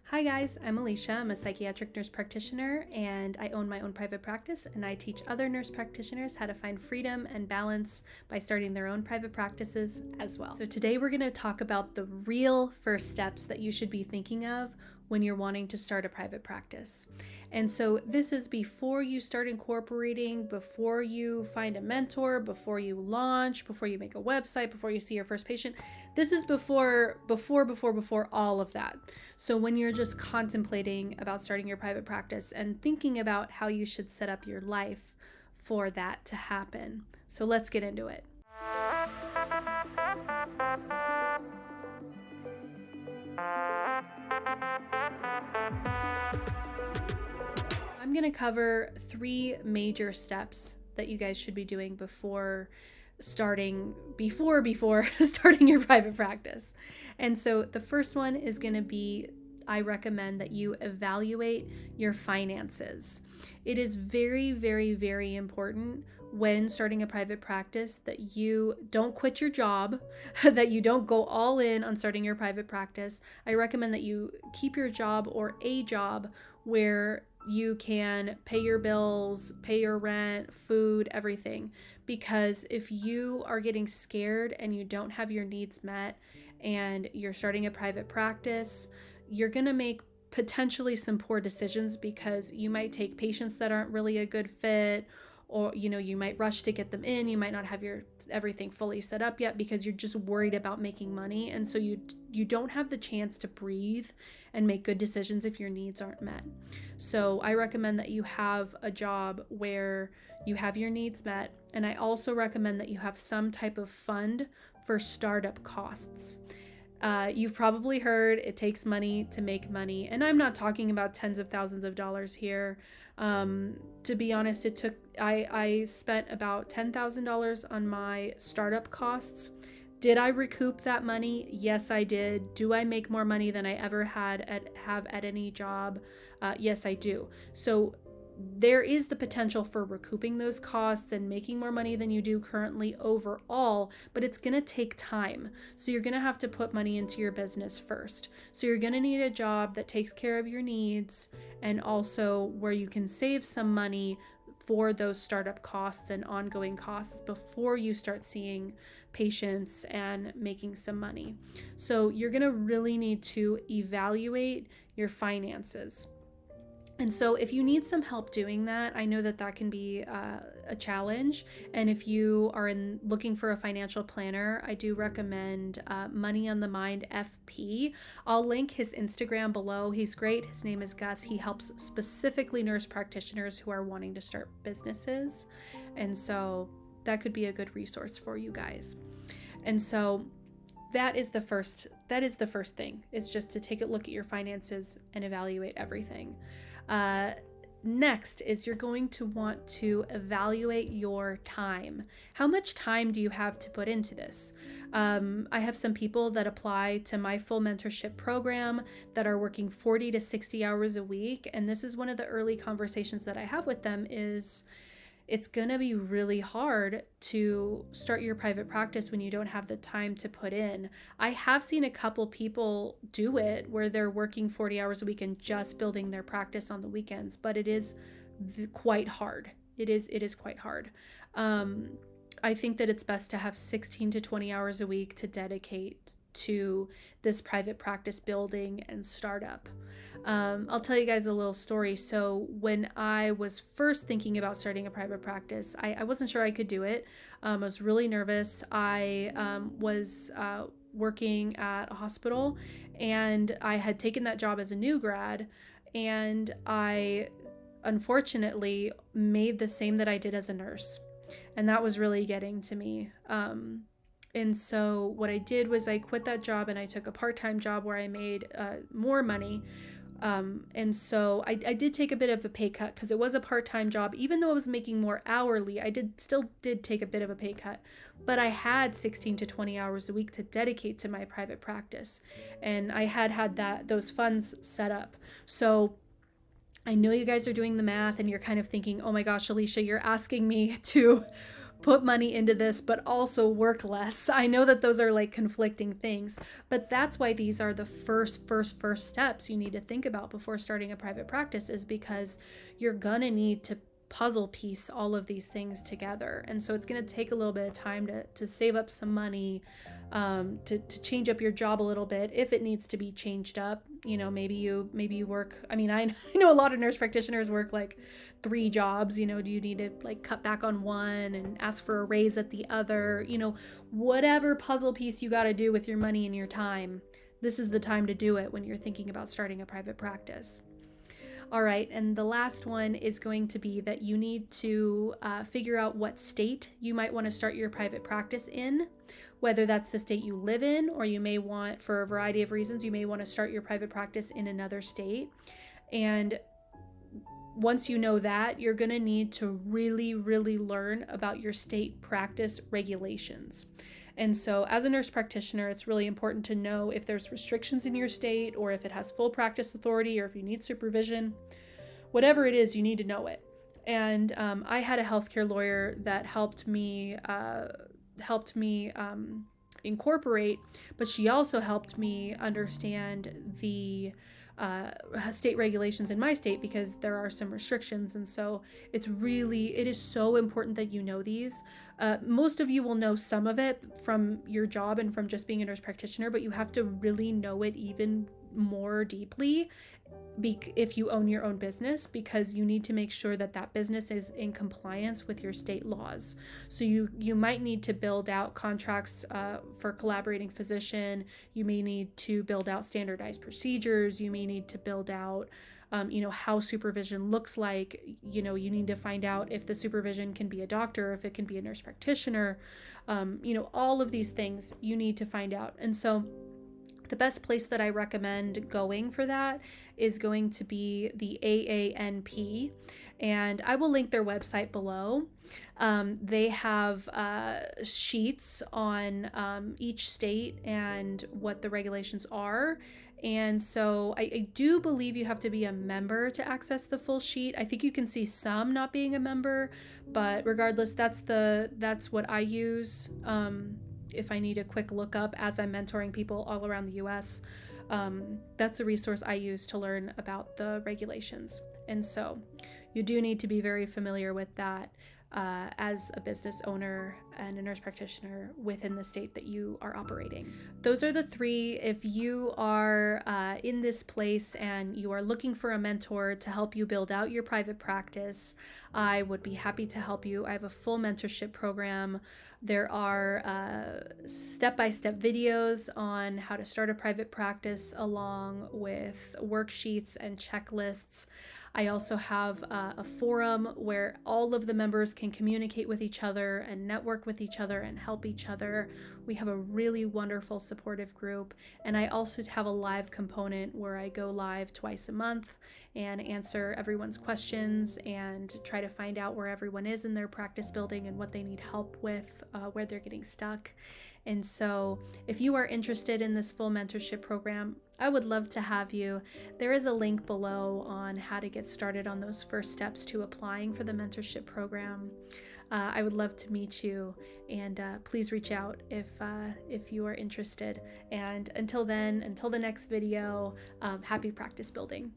Hi guys, I'm Alicia. I'm a psychiatric nurse practitioner and I own my own private practice, and I teach other nurse practitioners how to find freedom and balance by starting their own private practices as well. So today we're going to talk about the real first steps that you should be thinking of when you're wanting to start a private practice. And so this is before you start incorporating, before you find a mentor, before you launch, before you make a website, before you see your first patient. This is before all of that. So when you're just contemplating about starting your private practice and thinking about how you should set up your life for that to happen. So let's get into it. I'm going to cover 3 major steps that you guys should be doing before starting your private practice. And so the first one is going to be, I recommend that you evaluate your finances. It is very, very, very important when starting a private practice that you don't quit your job, that you don't go all in on starting your private practice. I recommend that you keep your job or a job where you can pay your bills, pay your rent, food, everything. Because if you are getting scared and you don't have your needs met and you're starting a private practice, you're going to make potentially some poor decisions because you might take patients that aren't really a good fit, or you might rush to get them in. You might not have your everything fully set up yet because you're just worried about making money, and so you don't have the chance to breathe and make good decisions if your needs aren't met. So I recommend that you have a job where you have your needs met, and I also recommend that you have some type of fund for startup costs. You've probably heard it takes money to make money, and I'm not talking about tens of thousands of dollars here. To be honest, I spent about $10,000 on my startup costs. Did I recoup that money? Yes, I did. Do I make more money than I ever have at any job? Yes, I do. So there is the potential for recouping those costs and making more money than you do currently overall, but it's going to take time. So you're going to have to put money into your business first. So you're going to need a job that takes care of your needs and also where you can save some money for those startup costs and ongoing costs before you start seeing patients and making some money. So you're going to really need to evaluate your finances. And so if you need some help doing that, I know that can be a challenge. And if you are looking for a financial planner, I do recommend Money on the Mind FP. I'll link his Instagram below. He's great. His name is Gus. He helps specifically nurse practitioners who are wanting to start businesses. And so that could be a good resource for you guys. And so that is the first thing, is just to take a look at your finances and evaluate everything. Next is you're going to want to evaluate your time. How much time do you have to put into this? I have some people that apply to my full mentorship program that are working 40 to 60 hours a week. And this is one of the early conversations that I have with them is, it's going to be really hard to start your private practice when you don't have the time to put in. I have seen a couple people do it where they're working 40 hours a week and just building their practice on the weekends, but it is quite hard. It is quite hard. I think that it's best to have 16 to 20 hours a week to dedicate to this private practice building and startup. I'll tell you guys a little story. So when I was first thinking about starting a private practice, I wasn't sure I could do it. I was really nervous. I was working at a hospital, and I had taken that job as a new grad, and I unfortunately made the same that I did as a nurse. And that was really getting to me. And so what I did was I quit that job and I took a part-time job where I made more money. And so I did take a bit of a pay cut because it was a part-time job. Even though I was making more hourly, I still did take a bit of a pay cut. But I had 16 to 20 hours a week to dedicate to my private practice. And I had those funds set up. So I know you guys are doing the math and you're kind of thinking, oh my gosh, Alicia, you're asking me to put money into this, but also work less. I know that those are like conflicting things, but that's why these are the first steps you need to think about before starting a private practice, is because you're gonna need to puzzle piece all of these things together. And so it's going to take a little bit of time to save up some money, to change up your job a little bit if it needs to be changed up. Maybe you work, I mean, I know a lot of nurse practitioners work like 3 jobs. Do you need to like cut back on one and ask for a raise at the other? Whatever puzzle piece you got to do with your money and your time, this is the time to do it when you're thinking about starting a private practice. All right, and the last one is going to be that you need to figure out what state you might want to start your private practice in, whether that's the state you live in, or you may want, for a variety of reasons, you may want to start your private practice in another state. And once you know that, you're going to need to really, really learn about your state practice regulations. And so as a nurse practitioner, it's really important to know if there's restrictions in your state, or if it has full practice authority, or if you need supervision. Whatever it is, you need to know it. And I had a healthcare lawyer that helped me incorporate, but she also helped me understand the state regulations in my state, because there are some restrictions. And so it is so important that you know these. Most of you will know some of it from your job and from just being a nurse practitioner, but you have to really know it even more deeply if you own your own business, because you need to make sure that business is in compliance with your state laws. So you might need to build out contracts for collaborating physician. You may need to build out standardized procedures. You may need to build out how supervision looks like. You need to find out if the supervision can be a doctor, if it can be a nurse practitioner. All of these things you need to find out. And so the best place that I recommend going for that is going to be the AANP, and I will link their website below. They have sheets on each state and what the regulations are. And so I do believe you have to be a member to access the full sheet. I think you can see some not being a member, but regardless, that's what I use. If I need a quick lookup as I'm mentoring people all around the US, that's the resource I use to learn about the regulations. And so you do need to be very familiar with that as a business owner and a nurse practitioner within the state that you are operating. Those are the 3. If you are in this place and you are looking for a mentor to help you build out your private practice, I would be happy to help you. I have a full mentorship program. There are step-by-step videos on how to start a private practice, along with worksheets and checklists. I also have a forum where all of the members can communicate with each other and network with each other and help each other. We have a really wonderful supportive group. And I also have a live component where I go live twice a month and answer everyone's questions and try to find out where everyone is in their practice building and what they need help with, where they're getting stuck. And so if you are interested in this full mentorship program, I would love to have you. There is a link below on how to get started on those first steps to applying for the mentorship program. I would love to meet you, and please reach out if you are interested. And until then, until the next video, happy practice building.